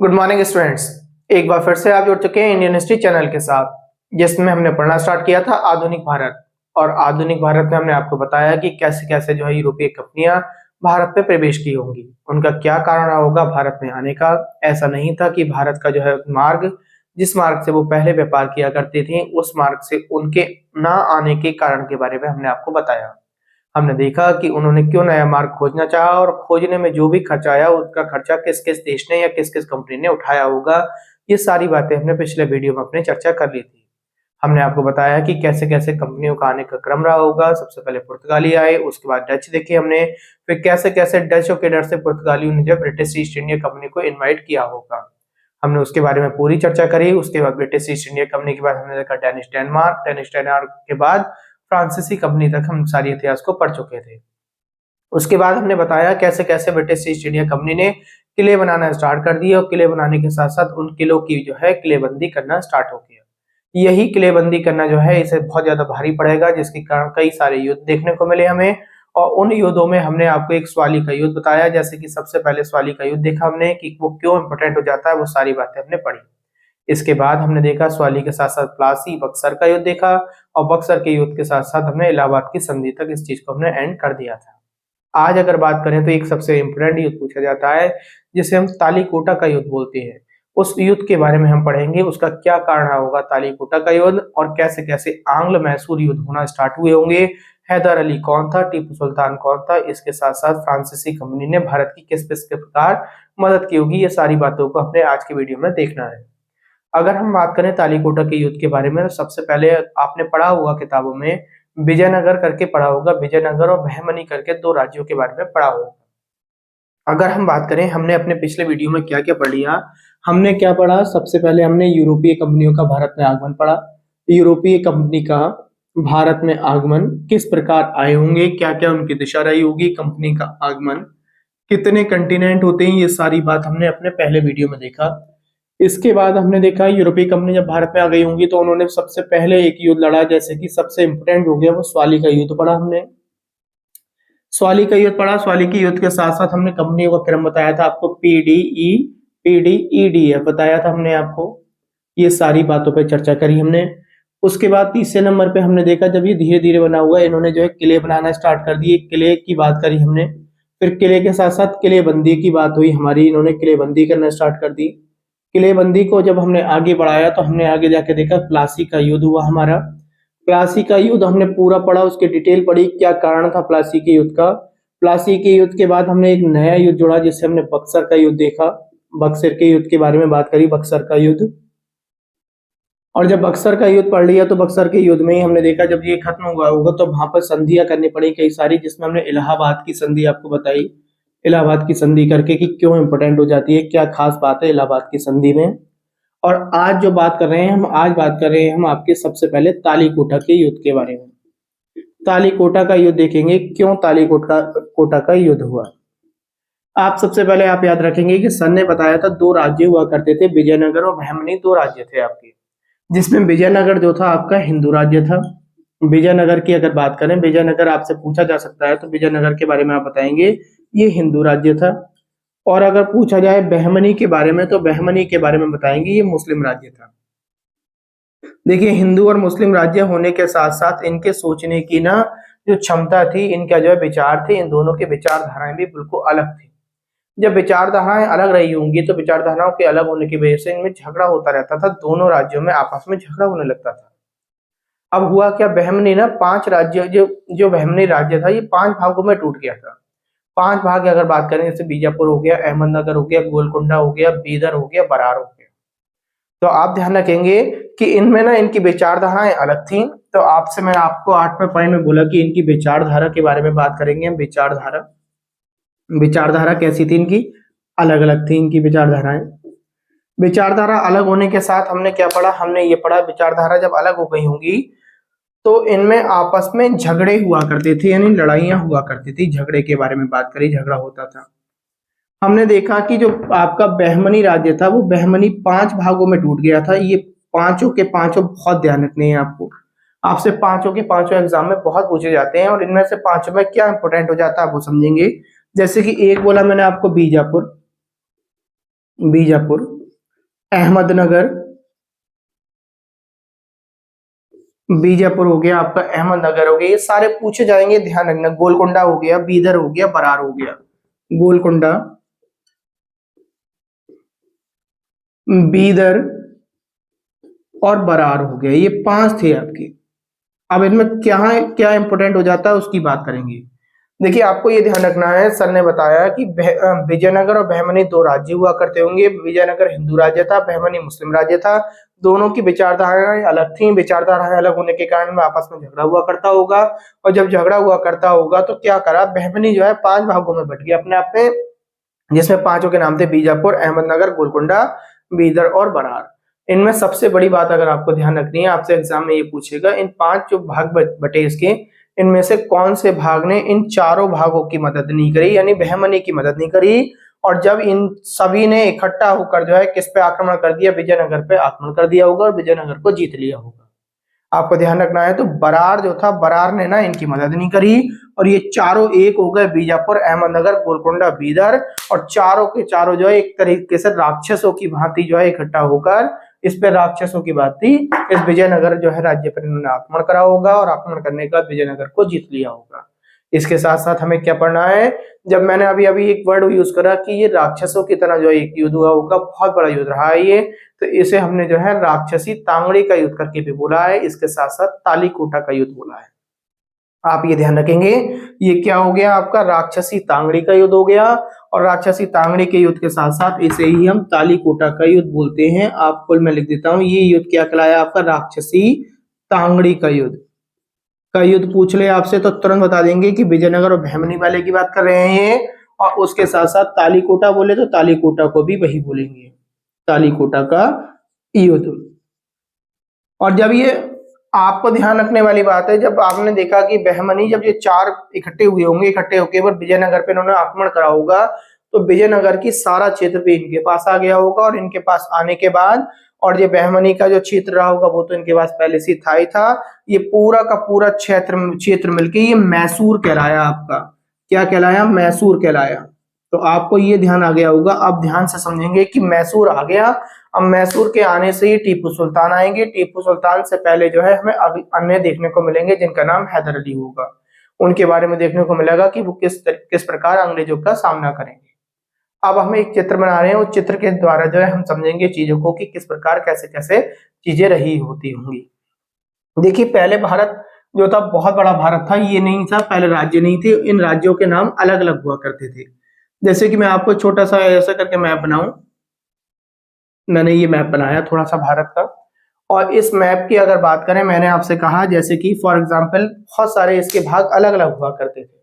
Good morning students. एक बार फिर से आप जुड़ चुके हैं इंडियन हिस्ट्री चैनल के साथ, जिसमें हमने पढ़ना स्टार्ट किया था आधुनिक भारत। और आधुनिक भारत में हमने आपको बताया कि कैसे कैसे जो है यूरोपीय कंपनियां भारत में प्रवेश की होंगी, उनका क्या कारण रहा होगा भारत में आने का। ऐसा नहीं था कि भारत का जो है मार्ग, जिस मार्ग से वो पहले व्यापार किया करते थे, उस मार्ग से उनके ना आने के कारण के बारे में हमने आपको बताया। हमने देखा कि उन्होंने क्यों नया मार्ग खोजना चाहा और खोजने में जो भी खर्चा आया उसका खर्चा किस किस देश ने या किस किस कंपनी ने उठाया होगा। ये सारी बातें हमने पिछले वीडियो में अपने चर्चा कर ली थी। हमने आपको बताया कि कैसे कैसे कंपनियों का आने का क्रम रहा होगा। सबसे पहले पुर्तगाली आए, उसके बाद डच देखे हमने, फिर कैसे कैसे डचों के डर से पुर्तगालियों ने जब ब्रिटिश ईस्ट इंडिया कंपनी को इन्वाइट किया होगा, हमने उसके बारे में पूरी चर्चा करी। उसके बाद ब्रिटिश ईस्ट इंडिया कंपनी के बाद हमने देखा डेनिश डेनमार्क के बाद फ्रांसीसी कंपनी तक हम सारी इतिहास को पढ़ चुके थे। उसके बाद हमने बताया कैसे कैसे ब्रिटिश ईस्ट इंडिया कंपनी ने किले बनाना स्टार्ट कर दिए और किले बनाने के साथ साथ उन किलों की जो है किलेबंदी करना स्टार्ट हो गया। यही किलेबंदी करना जो है इसे बहुत ज्यादा भारी पड़ेगा, जिसके कारण कई सारे युद्ध देखने को मिले हमें। और उन युद्धों में हमने आपको एक स्वाली का युद्ध बताया, जैसे कि सबसे पहले स्वाली का युद्ध देखा हमने कि वो क्यों इंपोर्टेंट हो जाता है, वो सारी बातें हमने पढ़ी। इसके बाद हमने देखा स्वाली के साथ साथ प्लासी बक्सर का युद्ध देखा, और बक्सर के युद्ध के साथ साथ हमने इलाहाबाद की संधि तक इस चीज को हमने एंड कर दिया था। आज अगर बात करें तो एक सबसे इंपोर्टेंट युद्ध पूछा जाता है, जिसे हम तालीकोटा का युद्ध बोलते हैं। उस युद्ध के बारे में हम पढ़ेंगे, उसका क्या कारण होगा तालीकोटा का युद्ध, और कैसे कैसे आंग्ल मैसूर युद्ध होना स्टार्ट हुए होंगे, हैदर अली कौन था, टीपू सुल्तान कौन था, इसके साथ साथ फ्रांसीसी कंपनी ने भारत की किस किस प्रकार मदद की होगी। ये सारी बातों को हमने आज की वीडियो में देखना है। अगर हम बात करें तालीकोटा के युद्ध के बारे में, तो सबसे पहले आपने पढ़ा होगा किताबों में, विजयनगर करके पढ़ा होगा, विजयनगर और बहमनी करके दो राज्यों के बारे में पढ़ा होगा। अगर हम बात करें हमने अपने पिछले वीडियो में क्या क्या पढ़ लिया, हमने क्या पढ़ा, सबसे पहले हमने यूरोपीय कंपनियों का भारत में आगमन पढ़ा। यूरोपीय कंपनी का भारत में आगमन किस प्रकार आए होंगे, क्या क्या उनकी दिशा रही होगी, कंपनी का आगमन, कितने कंटिनेंट होते हैं, ये सारी बात हमने अपने पहले वीडियो में देखा। इसके बाद हमने देखा यूरोपीय कंपनी जब भारत में आ गई होंगी तो उन्होंने सबसे पहले एक युद्ध लड़ा, जैसे कि सबसे इंपोर्टेंट हो गया वो स्वाली का युद्ध पढ़ा हमने। स्वाली का युद्ध पढ़ा, स्वाली के युद्ध के साथ साथ हमने कंपनियों का क्रम बताया था आपको, PDEF बताया था हमने आपको। ये सारी बातों पर चर्चा करी हमने। उसके बाद तीसरे नंबर पे हमने देखा जब ये धीरे धीरे बना हुआ है, इन्होंने जो है किले बनाना स्टार्ट कर दिए, किले की बात करी हमने। फिर किले के साथ साथ किलेबंदी की बात हुई हमारी, इन्होंने किलेबंदी करना स्टार्ट कर दी। किलेबंदी को जब हमने आगे बढ़ाया तो हमने आगे जाके देखा प्लासी का युद्ध हुआ हमारा। प्लासी का युद्ध हमने पूरा पढ़ा, उसकी डिटेल पढ़ी, क्या कारण था प्लासी के युद्ध का। प्लासी के युद्ध के बाद हमने एक नया युद्ध जोड़ा, जिससे हमने बक्सर का युद्ध देखा। बक्सर के युद्ध के बारे में बात करी, बक्सर का युद्ध। और जब बक्सर का युद्ध पढ़ लिया तो बक्सर के युद्ध में ही हमने देखा जब ये खत्म हुआ होगा तो वहां पर संधियां करनी पड़ी कई सारी, जिसमें हमने इलाहाबाद की संधि आपको बताई। इलाहाबाद की संधि करके कि क्यों इंपोर्टेंट हो जाती है, क्या खास बात है इलाहाबाद की संधि में। और आज जो बात कर रहे हैं हम, आज बात कर रहे हैं हम आपके सबसे पहले तालीकोटा के युद्ध के बारे में। तालीकोटा का युद्ध देखेंगे, क्यों तालीकोटा का युद्ध हुआ। आप सबसे पहले आप याद रखेंगे कि सन ने बताया था दो राज्य हुआ करते थे, विजयनगर और बहमनी, दो राज्य थे आपके, जिसमें विजयनगर जो था आपका हिंदू राज्य था। विजयनगर की अगर बात करें, विजयनगर आपसे पूछा जा सकता है तो विजयनगर के बारे में आप बताएंगे ये हिंदू राज्य था। और अगर पूछा जाए बहमनी के बारे में तो बहमनी के बारे में बताएंगे ये मुस्लिम राज्य था। देखिए हिंदू और मुस्लिम राज्य होने के साथ साथ इनके सोचने की ना जो क्षमता थी, इनका जो है विचार थे, इन दोनों के विचारधाराएं भी बिल्कुल अलग थी। जब विचारधाराएं अलग रही होंगी तो विचारधाराओं के अलग होने की वजह से इनमें झगड़ा होता रहता था, दोनों राज्यों में आपस में झगड़ा होने लगता था। अब हुआ क्या, बहमनी ना पांच राज्य, जो बहमनी राज्य था ये पांच भागों में टूट गया था। पांच भाग अगर बात करें, जैसे बीजापुर हो गया, अहमदनगर हो गया, गोलकुंडा हो गया, बीदर हो गया, बरार हो गया। तो आप ध्यान रखेंगे कि इनमें ना इनकी विचारधाराएं अलग थी। तो आपसे मैं आपको 8वें पॉइंट में बोला कि इनकी विचारधारा के बारे में बात करेंगे हम। विचारधारा कैसी थी इनकी, अलग अलग थी इनकी विचारधाराएं। विचारधारा अलग होने के साथ हमने क्या पढ़ा, हमने ये पढ़ा विचारधारा जब अलग हो गई होंगी तो इनमें आपस में झगड़े हुआ करते थे, यानी लड़ाइयां हुआ करती थी। झगड़े के बारे में बात करी, झगड़ा होता था। हमने देखा कि जो आपका बहमनी राज्य था वो बहमनी पांच भागों में टूट गया था। ये पांचों के पांचों बहुत ध्यान रखने हैं आपको, आपसे पांचों के पांचों एग्जाम में बहुत पूछे जाते हैं। और इनमें से पांचों में क्या इंपोर्टेंट हो जाता है आप वो समझेंगे। जैसे कि एक बोला मैंने आपको बीजापुर, बीजापुर, अहमदनगर, बीजापुर हो गया आपका, अहमदनगर हो गया, ये सारे पूछे जाएंगे, ध्यान रखना। गोलकोंडा हो गया, बीदर हो गया, बरार हो गया। गोलकोंडा, बीदर और बरार हो गया, ये 5 थे आपके। अब इनमें क्या क्या इंपोर्टेंट हो जाता है उसकी बात करेंगे। देखिए आपको ये ध्यान रखना है, सर ने बताया कि विजयनगर और बहमनी 2 राज्य हुआ करते होंगे। विजयनगर हिंदू राज्य था, बहमनी मुस्लिम राज्य था। दोनों की विचारधाराएं अलग थी। विचारधाराएं अलग होने के कारण में आपस में झगड़ा हुआ करता होगा, और जब झगड़ा हुआ करता होगा तो क्या करा, बहमनी जो है 5 भागों में बट गया अपने आप में, जिसमें 5 के नाम थे बीजापुर, अहमदनगर, गोलकोंडा, बीदर और बरार। इनमें सबसे बड़ी बात अगर आपको ध्यान रखनी है, आपसे एग्जाम में ये पूछेगा, इन 5 जो भाग बटे इसके, इनमें से कौन से भाग ने इन चारों भागों की मदद नहीं करी, यानी बहमनी की मदद नहीं करी। और जब इन सभी ने इकट्ठा होकर जो है किस पे आक्रमण कर दिया, विजयनगर पे आक्रमण कर दिया होगा और विजयनगर को जीत लिया होगा। आपको ध्यान रखना है। तो बरार जो था, बरार ने ना इनकी मदद नहीं करी, और ये चारों एक हो गए, बीजापुर, अहमदनगर, गोलकोंडा, बीदर, और चारों के चारों जो है एक तरीके से राक्षसों की भांति जो है इकट्ठा होकर इस पे राक्षसों की भांति इस विजयनगर जो है राज्य पर इन्होंने आक्रमण करा होगा, और आक्रमण करने के बाद विजयनगर को जीत लिया होगा। इसके साथ साथ हमें क्या पढ़ना है, जब मैंने अभी अभी एक वर्ड यूज करा कि ये राक्षसों की तरह जो है एक युद्ध हुआ होगा, बहुत बड़ा युद्ध रहा है ये, तो इसे हमने जो है राक्षसी तांगड़ी का युद्ध करके भी बोला है। इसके साथ साथ तालीकोटा का युद्ध बोला है। आप ये ध्यान रखेंगे, ये क्या हो गया आपका, राक्षसी तांगड़ी का युद्ध हो गया, और राक्षसी तांगड़ी के युद्ध के साथ साथ इसे ही हम तालीकोटा का युद्ध बोलते हैं। आपको मैं लिख देता हूं, ये युद्ध क्या कहलाया आपका, राक्षसी तांगड़ी का युद्ध पूछ ले आपसे तो तुरंत बता देंगे कि विजयनगर और बहमनी वाले की बात कर रहे हैं। और उसके साथ साथ तालीकोटा बोले तो तालीकोटा को भी वही बोलेंगे, तालीकोटा का युद्ध। और जब ये आपको ध्यान रखने वाली बात है, जब आपने देखा कि बहमनी, जब ये 4 इकट्ठे हुए होंगे, इकट्ठे होकर विजयनगर पे इन्होंने आक्रमण करा होगा, तो विजयनगर की सारा क्षेत्र पे इनके पास आ गया होगा, और इनके पास आने के बाद, और ये बहमनी का जो क्षेत्र रहा होगा वो तो इनके पास पहले से था ही था, ये पूरा का पूरा क्षेत्र मिलके ये मैसूर कहलाया आपका। क्या कहलाया, मैसूर कहलाया। तो आपको ये ध्यान आ गया होगा। अब ध्यान से समझेंगे कि मैसूर आ गया। अब मैसूर के आने से ही टीपू सुल्तान आएंगे। टीपू सुल्तान से पहले जो है हमें अन्य देखने को मिलेंगे जिनका नाम हैदर अली होगा। उनके बारे में देखने को मिलेगा कि वो किस प्रकार अंग्रेजों का सामना करेंगे। अब हम एक चित्र बना रहे हैं, उस चित्र के द्वारा जो है हम समझेंगे चीजों को कि किस प्रकार कैसे कैसे चीजें रही होती होंगी। देखिए पहले भारत जो था बहुत बड़ा भारत था, ये नहीं था, पहले राज्य नहीं थे, इन राज्यों के नाम अलग अलग हुआ करते थे। जैसे कि मैं आपको छोटा सा ऐसा करके मैप बनाऊं, मैंने ये मैप बनाया थोड़ा सा भारत का, और इस मैप की अगर बात करें, मैंने आपसे कहा जैसे कि फॉर एग्जांपल बहुत सारे इसके भाग अलग अलग हुआ करते थे।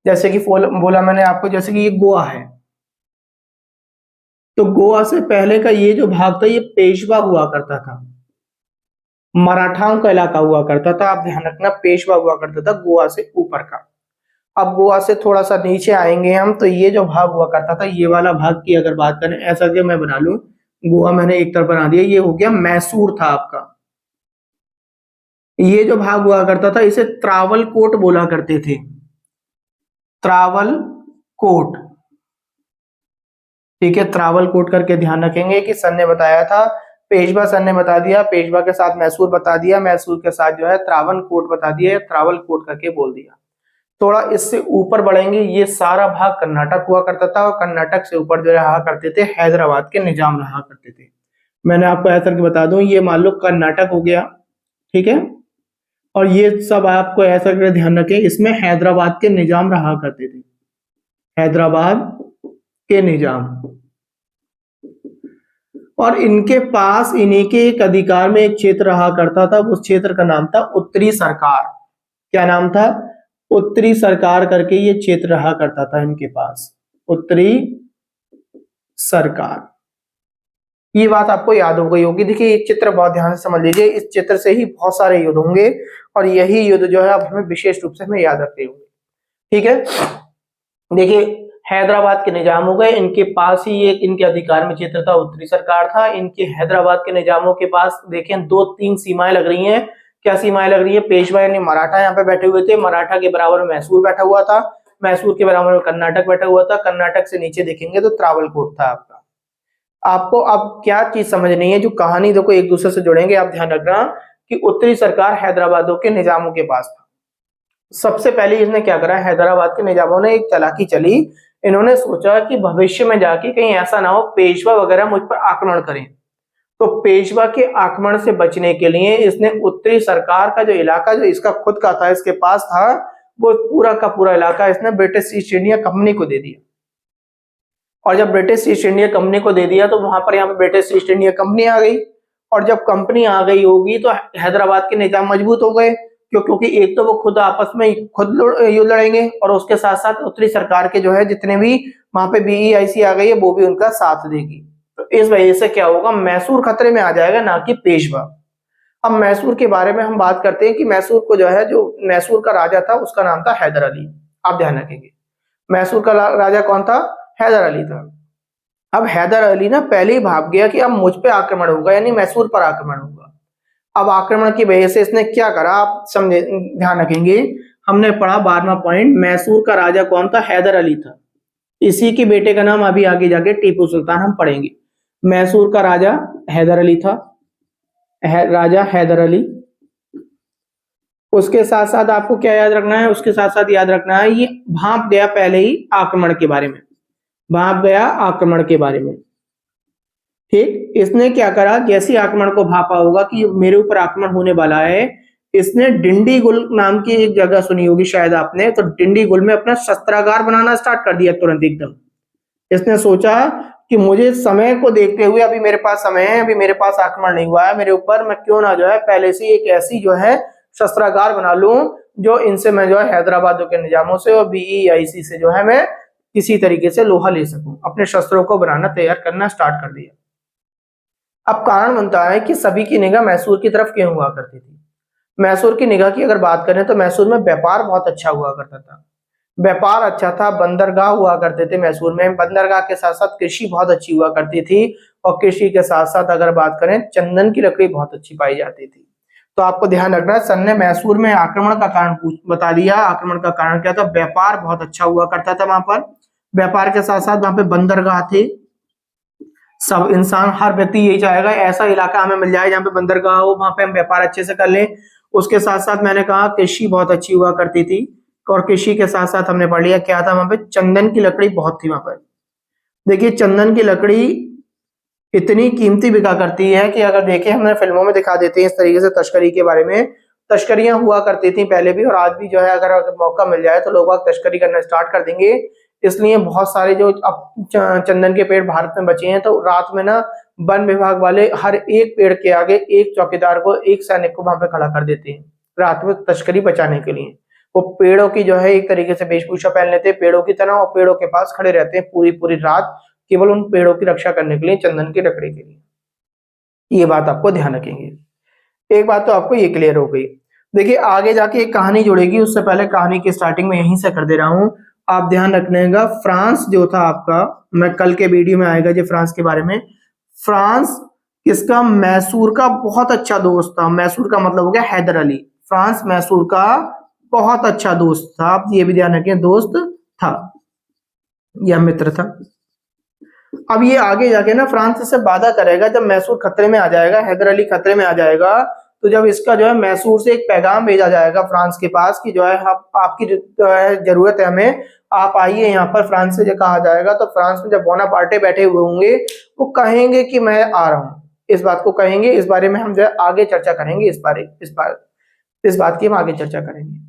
जैसे कि बोला मैंने आपको, जैसे कि ये गोवा है, तो गोवा से पहले का ये जो भाग था ये पेशवा हुआ करता था, मराठाओं का इलाका हुआ करता था। आप ध्यान रखना, पेशवा हुआ करता था गोवा से ऊपर का। अब गोवा से थोड़ा सा नीचे आएंगे हम, तो ये जो भाग हुआ करता था, ये वाला भाग की अगर बात करें, ऐसा कि मैं बना लूं, गोवा मैंने एक तरफ बना दिया, ये हो गया मैसूर था आपका। ये जो भाग हुआ करता था इसे त्रावलकोट बोला करते थे, त्रावलकोट। ठीक है, त्रावलकोट करके ध्यान रखेंगे कि सर ने बताया था, पेशवा सर ने बता दिया, पेशवा के साथ मैसूर बता दिया, मैसूर के साथ जो है त्रावणकोट बता दिया, त्रावलकोट करके बोल दिया। थोड़ा इससे ऊपर बढ़ेंगे, ये सारा भाग कर्नाटक हुआ करता था, और कर्नाटक से ऊपर जो रहा करते थे हैदराबाद के निजाम रहा करते थे। मैंने आपको ऐसा करके बता दूं, ये मान लो कर्नाटक हो गया, ठीक है, और ये सब आपको ऐसा करके ध्यान रखें, इसमें हैदराबाद के निजाम रहा करते थे, हैदराबाद के निजाम। और इनके पास इन्हीं के एक अधिकार में एक क्षेत्र रहा करता था, उस क्षेत्र का नाम था उत्तरी सरकार। क्या नाम था, उत्तरी सरकार करके ये क्षेत्र रहा करता था इनके पास, उत्तरी सरकार। ये बात आपको याद हो गई होगी। देखिए ये चित्र बहुत ध्यान से समझ लीजिए, इस चित्र से ही बहुत सारे युद्ध होंगे, और यही युद्ध जो है अब हमें विशेष रूप से हमें याद रखते होंगे। ठीक है, देखिए हैदराबाद के निजाम हो गए, इनके पास ही एक इनके अधिकार में क्षेत्र था, उत्तरी सरकार था। इनके हैदराबाद के निजामों के पास देखें 2-3 सीमाएं लग रही हैं। क्या सीमाएं लग रही है, पेशवा यानी मराठा यहाँ पे बैठे हुए थे, मराठा के बराबर में मैसूर बैठा हुआ था, मैसूर के बराबर में कर्नाटक बैठा हुआ था, कर्नाटक से नीचे देखेंगे तो त्रावलकोट था आपका। आपको अब क्या चीज समझनी है, जो कहानी देखो एक दूसरे से जुड़ेंगे, आप ध्यान रखना कि उत्तरी सरकार हैदराबाद के निजामों के पास था। सबसे पहले इसने क्या करा, हैदराबाद के निजामों ने एक चालाकी चली, इन्होंने सोचा कि भविष्य में जाके कहीं ऐसा ना हो पेशवा वगैरह मुझ पर आक्रमण करें, तो पेशवा के आक्रमण से बचने के लिए इसने उत्तरी सरकार का जो इलाका जो इसका खुद का था, इसके पास था, वो पूरा का पूरा इलाका इसने ब्रिटिश ईस्ट इंडिया कंपनी को दे दिया। और जब ब्रिटिश ईस्ट इंडिया कंपनी को दे दिया तो वहां पर यहाँ पे ब्रिटिश ईस्ट इंडिया कंपनी आ गई, और जब कंपनी आ गई होगी तो हैदराबाद के निजाम मजबूत हो गए, क्योंकि एक तो वो खुद आपस में खुद युद्ध लड़ेंगे, और उसके साथ साथ उत्तरी सरकार के जो है जितने भी वहां पे बीईआईसी आ गई है वो भी उनका साथ देगी। तो इस वजह से क्या होगा, मैसूर खतरे में आ जाएगा, ना कि पेशवा। अब मैसूर के बारे में हम बात करते हैं कि मैसूर को जो है, जो मैसूर का राजा था उसका नाम था हैदर अली। आप ध्यान रखेंगे मैसूर का राजा कौन था, हैदर अली था। अब हैदर अली ना पहले ही भाग गया कि अब मुझ पे आक्रमण होगा, यानी मैसूर पर आक्रमण होगा। अब आक्रमण की वजह से इसने क्या करा, आप समझे, ध्यान रखेंगे, हमने पढ़ा 12वां पॉइंट, मैसूर का राजा कौन था, हैदर अली था। इसी के बेटे का नाम अभी आगे जाके टीपू सुल्तान हम पढ़ेंगे। मैसूर का राजा हैदर अली था, राजा हैदर अली। उसके साथ साथ आपको क्या याद रखना है, उसके साथ साथ याद रखना है ये भाप गया पहले ही आक्रमण के बारे में, भाप गया आक्रमण के बारे में। ठीक, इसने क्या करा, जैसे आक्रमण को भापा होगा कि मेरे ऊपर आक्रमण होने वाला है, इसने डिंडीगुल नाम की एक जगह सुनी होगी शायद आपने, तो डिंडीगुल में अपना शस्त्रागार बनाना स्टार्ट कर दिया तुरंत एकदम। इसने सोचा कि मुझे समय को देखते हुए, अभी मेरे पास समय है, अभी मेरे पास आक्रमण नहीं हुआ है मेरे ऊपर, मैं क्यों ना जो है पहले से एक ऐसी जो है शस्त्रागार बना लूं जो इनसे मैं जो है हैदराबाद के निजामों से और बीईआईसी से जो है मैं किसी तरीके से लोहा ले सकूं। अपने शस्त्रों को बनाना तैयार करना स्टार्ट कर दिया। अब कारण बनता है कि सभी की निगाह मैसूर की तरफ क्यों हुआ करती थी। मैसूर की निगाह की अगर बात करें तो मैसूर में व्यापार बहुत अच्छा हुआ करता था, व्यापार अच्छा था, बंदरगाह हुआ करते थे मैसूर में, बंदरगाह के साथ साथ कृषि बहुत अच्छी हुआ करती थी, और कृषि के साथ साथ अगर बात करें चंदन की लकड़ी बहुत अच्छी पाई जाती थी। तो आपको ध्यान रखना है, सन ने मैसूर में आक्रमण का कारण बता दिया। आक्रमण का कारण क्या था, व्यापार बहुत अच्छा हुआ करता था वहां पर, व्यापार के साथ साथ वहां पे बंदरगाह थे। सब इंसान, हर व्यक्ति यही चाहेगा ऐसा इलाका हमें मिल जाए जहाँ पे बंदरगाह हो, वहां पे हम व्यापार अच्छे से कर लें। उसके साथ साथ मैंने कहा कृषि बहुत अच्छी हुआ करती थी, और कृषि के साथ साथ हमने पढ़ लिया क्या था वहां पे, चंदन की लकड़ी बहुत थी वहां पर। देखिए चंदन की लकड़ी इतनी कीमती बिका करती है कि अगर देखें, हमने फिल्मों में दिखा देते हैं इस तरीके से तस्करी के बारे में, तस्करियां हुआ करती थी पहले भी और आज भी जो है, अगर मौका मिल जाए तो लोग तस्करी करना स्टार्ट कर देंगे। इसलिए बहुत सारे जो अब चंदन के पेड़ भारत में बचे हैं, तो रात में ना वन विभाग वाले हर एक पेड़ के आगे एक चौकीदार को, एक सैनिक को वहां पे खड़ा कर देते हैं रात में तस्करी बचाने के लिए। वो पेड़ों की जो है एक तरीके से वेशभूषा पहन लेते हैं पेड़ों की तरह, और पेड़ों के पास खड़े रहते हैं पूरी पूरी रात, केवल उन पेड़ों की रक्षा करने के लिए, चंदन की लकड़ी के लिए। ये बात आपको ध्यान रखेंगे। एक बात तो आपको ये क्लियर हो गई। देखिए आगे जाके एक कहानी जुड़ेगी, उससे पहले कहानी की स्टार्टिंग में यहीं से कर दे रहा हूं, आप ध्यान रखिएगा। फ्रांस जो था आपका, मैं कल के वीडियो में आएगा जो फ्रांस के बारे में, फ्रांस किसका, मैसूर का बहुत अच्छा दोस्त था। मैसूर का मतलब हो गया हैदर अली, फ्रांस मैसूर का बहुत अच्छा दोस्त था। आप ये भी ध्यान रखें, दोस्त था या मित्र था। अब ये आगे जाके ना फ्रांस से वादा करेगा, जब मैसूर खतरे में आ जाएगा, हैदर अली खतरे में आ जाएगा, तो जब इसका जो है मैसूर से एक पैगाम भेजा जाएगा फ्रांस के पास कि जो है आपकी जो है जरूरत है हमें, आप आइए यहाँ पर, फ्रांस से जो कहा जाएगा, तो फ्रांस में जब बोनापार्टे बैठे हुए होंगे वो कहेंगे कि मैं आ रहा हूँ, इस बात को कहेंगे। इस बारे में हम जो है आगे चर्चा करेंगे, इस बात की हम आगे चर्चा करेंगे।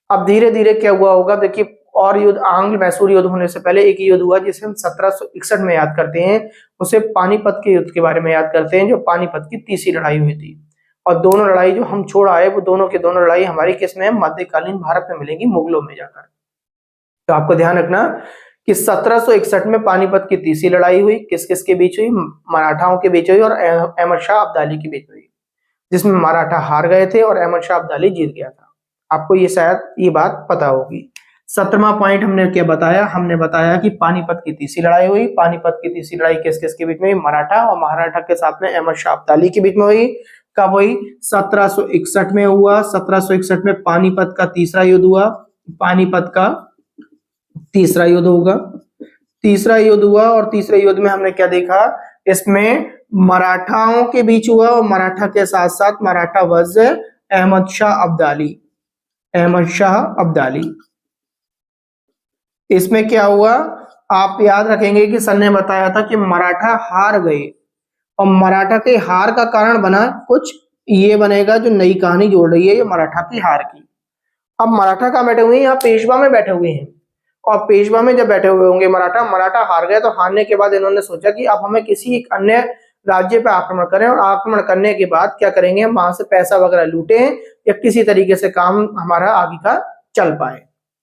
अब धीरे धीरे क्या हुआ होगा, देखिए और युद्ध, आंग्ल मैसूर युद्ध होने से पहले एक युद्ध हुआ जिसे हम 1761 में याद करते हैं, उसे पानीपत के युद्ध के बारे में याद करते हैं, जो पानीपत की तीसरी लड़ाई हुई थी। और दोनों लड़ाई जो हम छोड़ आए, वो दोनों की दोनों लड़ाई हमारी किस में, मध्यकालीन भारत में मिलेंगी, मुगलों में जाकर। तो आपको ध्यान रखना कि 1761 में पानीपत की तीसरी लड़ाई हुई, किस किस के बीच हुई, मराठाओं के बीच हुई और अहमद शाह अब्दाली के बीच हुई, जिसमें मराठा हार गए थे और अहमद शाह अब्दाली जीत गया था। आपको ये शायद ये बात पता होगी। 17वां पॉइंट हमने क्या बताया, हमने बताया कि पानीपत की तीसरी लड़ाई हुई। पानीपत की तीसरी लड़ाई किस किस के बीच में हुई, मराठा और महाराठा के साथ में अहमद शाह अब्दाली के बीच में हुई। कब हुई, 1761 में हुआ। 1761 में पानीपत का तीसरा युद्ध हुआ, पानीपत का तीसरा युद्ध होगा, तीसरा युद्ध हुआ। और तीसरे युद्ध में हमने क्या देखा इसमें मराठाओं के बीच हुआ और मराठा के साथ साथ मराठा वज अहमद शाह अब्दाली, अहमद शाह अब्दाली। इसमें क्या हुआ, आप याद रखेंगे कि सर ने बताया था कि मराठा हार गए और मराठा के हार का कारण बना कुछ ये बनेगा, जो नई कहानी जोड़ रही है ये मराठा की हार की। अब मराठा कहाँ बैठे हुए हैं, यहाँ पेशवा में बैठे हुए हैं और पेशवा में जब बैठे हुए होंगे मराठा, मराठा हार गए तो हारने के बाद इन्होंने सोचा कि अब हमें किसी एक अन्य राज्य पे आक्रमण करें और आक्रमण करने के बाद क्या करेंगे, हम वहां से पैसा वगैरह लूटे या किसी तरीके से काम हमारा आगे का चल पाए।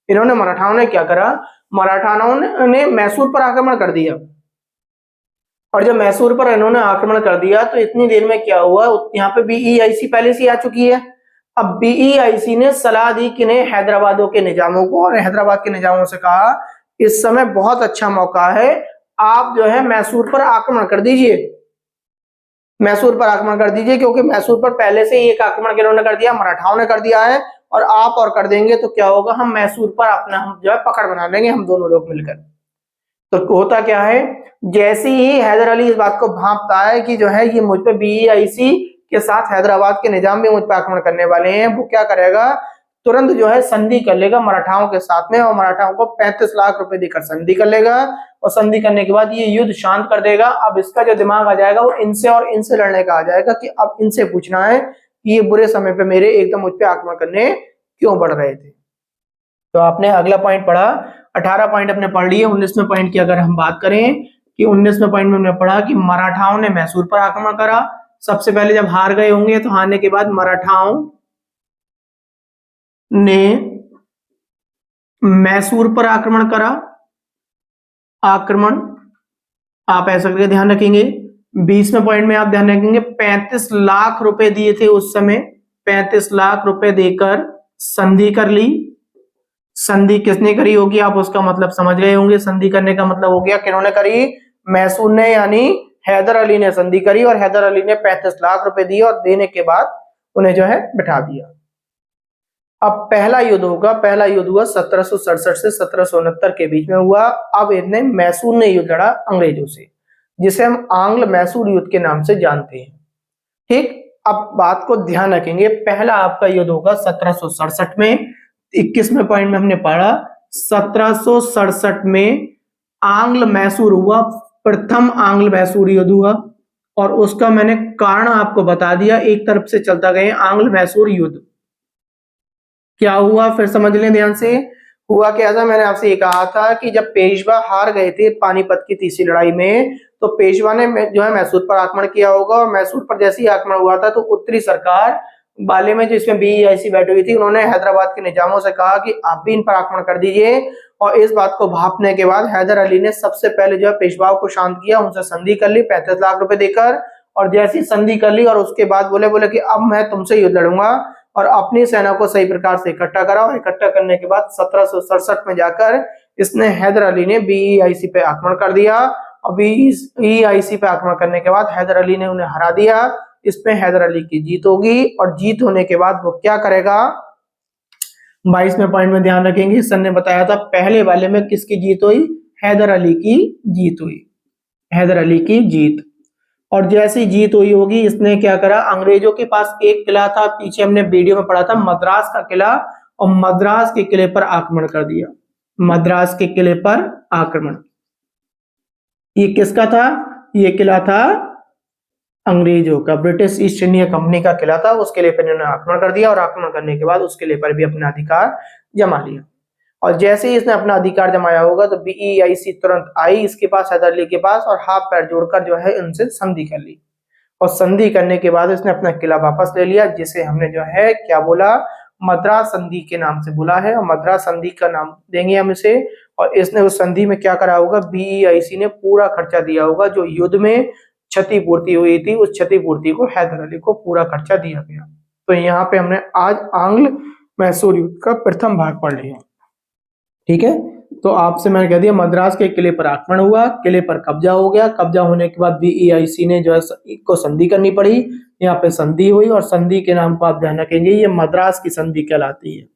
इन्होंने मराठाओं ने क्या करा, मराठाओं ने मैसूर पर आक्रमण कर दिया और जब मैसूर पर इन्होंने आक्रमण कर दिया तो इतनी देर में क्या हुआ, यहाँ पे बीईआईसी पहले से आ चुकी है। अब बीईआईसी ने सलाह दी कि ने हैदराबादों के निजामों को, और हैदराबाद के निजामों से कहा इस समय बहुत अच्छा मौका है, आप जो है मैसूर पर आक्रमण कर दीजिए, मैसूर पर आक्रमण कर दीजिए, क्योंकि मैसूर पर पहले से ही एक आक्रमण किन्होंने कर दिया, मराठाओं ने कर दिया है, और आप और कर देंगे तो क्या होगा, हम मैसूर पर अपना हम जो है पकड़ बना लेंगे, हम दोनों लोग मिलकर। तो होता क्या है, जैसे ही हैदर अली इस बात को भांपता है कि जो है ये मुझ पे बीईआईसी के साथ हैदराबाद के निजाम भी मुझ पर आक्रमण करने वाले हैं, वो क्या करेगा, तुरंत जो है संधि कर लेगा मराठाओं के साथ में और मराठाओं को 35 लाख रुपए देकर संधि कर लेगा और संधि करने के बाद ये युद्ध शांत कर देगा। अब इसका जो दिमाग आ जाएगा वो इनसे और इनसे लड़ने का आ जाएगा कि अब इनसे पूछना है कि ये बुरे समय पे मेरे एकदम मुझ पे आक्रमण करने क्यों बढ़ रहे थे। तो आपने अगला पॉइंट पढ़ा, 18 पॉइंट अपने पढ़ लिए। 19वें पॉइंट की अगर हम बात करें कि 19वें पॉइंट में हमने पढ़ा कि मराठाओं ने मैसूर पर आक्रमण करा। सबसे पहले जब हार गए होंगे तो हारने के बाद मराठाओं ने मैसूर पर आक्रमण करा, आक्रमण आप ऐसा करके ध्यान रखेंगे। 20वें पॉइंट में आप ध्यान रखेंगे 35 लाख रुपए दिए थे उस समय, 35 लाख रुपए देकर संधि कर ली। संधि किसने करी होगी, आप उसका मतलब समझ गए होंगे। संधि करने का मतलब हो गया किन्होंने करी, मैसूर ने यानी हैदर अली ने संधि करी और हैदर अली ने 35 लाख रुपए दिए और देने के बाद उन्हें जो है बिठा दिया। अब पहला युद्ध होगा, पहला युद्ध हुआ 1767 से 1769 के बीच में हुआ। अब इन्हें मैसूर ने युद्ध लड़ा अंग्रेजों से, जिसे हम आंग्ल मैसूर युद्ध के नाम से जानते हैं। ठीक, अब बात को ध्यान रखेंगे, पहला आपका युद्ध होगा 1767 में। 21वें पॉइंट में हमने पढ़ा 1767 में आंग्ल मैसूर हुआ, प्रथम आंग्ल मैसूर युद्ध हुआ और उसका मैंने कारण आपको बता दिया। एक तरफ से चलता गए आंग्ल मैसूर युद्ध क्या हुआ, फिर समझ लें ध्यान से। हुआ क्या था, मैंने आपसे ये कहा था कि जब पेशवा हार गए थे पानीपत की तीसरी लड़ाई में, तो पेशवा ने जो है मैसूर पर आक्रमण किया होगा और मैसूर पर जैसे ही आक्रमण हुआ था तो उत्तरी सरकार बाले में, जिसमें बीईआईसी बैठी हुई थी, उन्होंने हैदराबाद के निजामों से कहा कि आप भी इन पर आक्रमण कर दीजिए। और इस बात को भांपने के बाद हैदर अली ने सबसे पहले जो है पेशवाओं को शांत किया, उनसे संधि कर ली 35 लाख रुपए देकर, और जैसी संधि कर ली और उसके बाद बोले कि अब मैं तुमसे युद्ध लड़ूंगा और अपनी सेना को सही प्रकार से इकट्ठा करा। और इकट्ठा करने के बाद 1767 में जाकर इसने हैदर अली ने बीईआईसी पे आक्रमण कर दिया और बीईआईसी पे आक्रमण करने के बाद हैदर अली ने उन्हें हरा दिया। इसमें हैदर अली की जीत होगी और जीत होने के बाद वो क्या करेगा, 22वें पॉइंट में ध्यान रखेंगे। सर ने बताया था पहले वाले में किसकी जीत हुई, हैदर अली की जीत हुई, हैदर अली की जीत। और जैसी जीत हुई होगी इसने क्या करा, अंग्रेजों के पास एक किला था, पीछे हमने वीडियो में पढ़ा था मद्रास का किला, और मद्रास के किले पर आक्रमण कर दिया। मद्रास के किले पर आक्रमण, ये किसका था, ये किला था अंग्रेजों का, ब्रिटिश ईस्ट इंडिया कंपनी का किला था। उस किले पर इन्होंने आक्रमण कर दिया और आक्रमण करने के बाद उस किले पर भी अपना अधिकार जमा लिया। और जैसे ही इसने अपना अधिकार जमाया होगा तो बीईआईसी तुरंत आई इसके पास, हैदर अली के पास, और हाथ पैर जोड़कर जो है इनसे संधि कर ली। और संधि करने के बाद इसने अपना किला वापस ले लिया, जिसे हमने जो है क्या बोला, मद्रास संधि के नाम से बोला है, और मद्रास संधि का नाम देंगे हम इसे। और इसने उस संधि में क्या करा होगा, बीईआईसी ने पूरा खर्चा दिया होगा, जो युद्ध में क्षतिपूर्ति हुई थी उस क्षतिपूर्ति को हैदर अली को पूरा खर्चा दिया गया। तो यहाँ पे हमने आज आंग्ल मैसूर युद्ध का प्रथम भाग पढ़ लिया। ठीक है, तो आपसे मैंने कह दिया मद्रास के किले पर आक्रमण हुआ, किले पर कब्जा हो गया, कब्जा होने के बाद बीईआईसी ने जो है को संधि करनी पड़ी, यहाँ पे संधि हुई और संधि के नाम को आप ध्यान रखेंगे, ये मद्रास की संधि कहलाती है,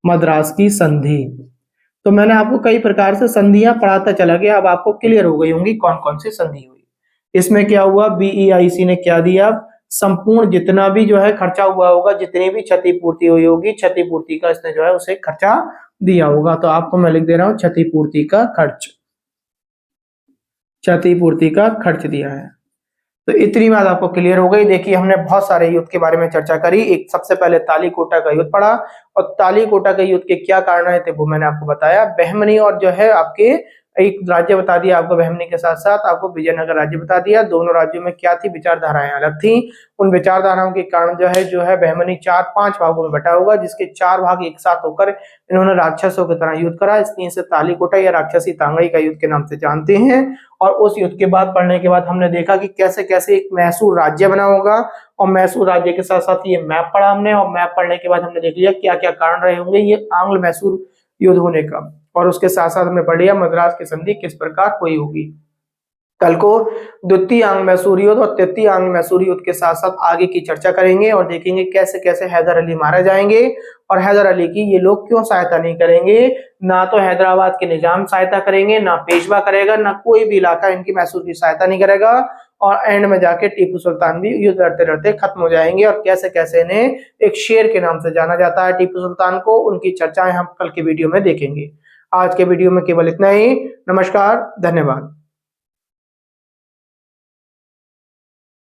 मद्रास की संधि। तो मैंने आपको कई प्रकार से संधियां पढ़ाता चला गया, अब आपको क्लियर हो गई होंगी कौन कौन सी संधि हुई। इसमें क्या हुआ, BEIC ने क्या दिया, संपूर्ण जितना भी जो है खर्चा हुआ होगा, जितनी भी क्षतिपूर्ति हुई होगी, क्षतिपूर्ति का इसने जो है उसे खर्चा दिया होगा। तो आपको मैं लिख दे रहा हूं क्षतिपूर्ति का खर्च, क्षतिपूर्ति का खर्च दिया है। तो इतनी बात आपको क्लियर हो गई। देखिए हमने बहुत सारे युद्ध के बारे में चर्चा करी। एक सबसे पहले तालीकोटा का युद्ध पढ़ा, और तालीकोटा के युद्ध के क्या कारण थे वो मैंने आपको बताया। बहमनी और जो है आपके एक राज्य बता दिया आपको, बहमनी के साथ साथ आपको विजयनगर राज्य बता दिया। दोनों राज्यों में क्या थी, विचारधाराएं अलग थी। उन विचारधाराओं के कारण जो है बहमनी 4-5 भागों में बटा होगा, जिसके 4 भाग एक साथ होकर इन्होंने राक्षसों की तरह युद्ध करा। इसलिए इसे तालीकोटा या राक्षसी तांगड़ी का युद्ध के नाम से जानते हैं। और उस युद्ध के बाद पढ़ने के बाद हमने देखा कि कैसे कैसे एक मैसूर राज्य बना होगा, और मैसूर राज्य के साथ साथ ये मैप पढ़ा हमने, और मैप पढ़ने के बाद हमने देख लिया क्या क्या कारण रहे होंगे ये आंग्ल मैसूर युद्ध होने का। और उसके साथ साथ हमने पढ़ लिया मद्रास की संधि किस प्रकार हुई होगी। कल को द्वितीय आंग्ल मैसूर युद्ध और तृतीय आंग्ल मैसूर युद्ध के साथ साथ आगे की चर्चा करेंगे, और देखेंगे कैसे कैसे हैदर अली मारे जाएंगे, और हैदर अली की ये लोग क्यों सहायता नहीं करेंगे। ना तो हैदराबाद के निजाम सहायता करेंगे, ना पेशवा करेगा, ना कोई भी इलाका इनकी मैसूर की सहायता नहीं करेगा, और एंड में जाके टीपू सुल्तान भी युद्ध लड़ते लड़ते खत्म हो जाएंगे। और कैसे कैसे इन्हें एक शेर के नाम से जाना जाता है टीपू सुल्तान को, उनकी चर्चाएं हम कल के वीडियो में देखेंगे। आज के वीडियो में केवल इतना ही। नमस्कार, धन्यवाद।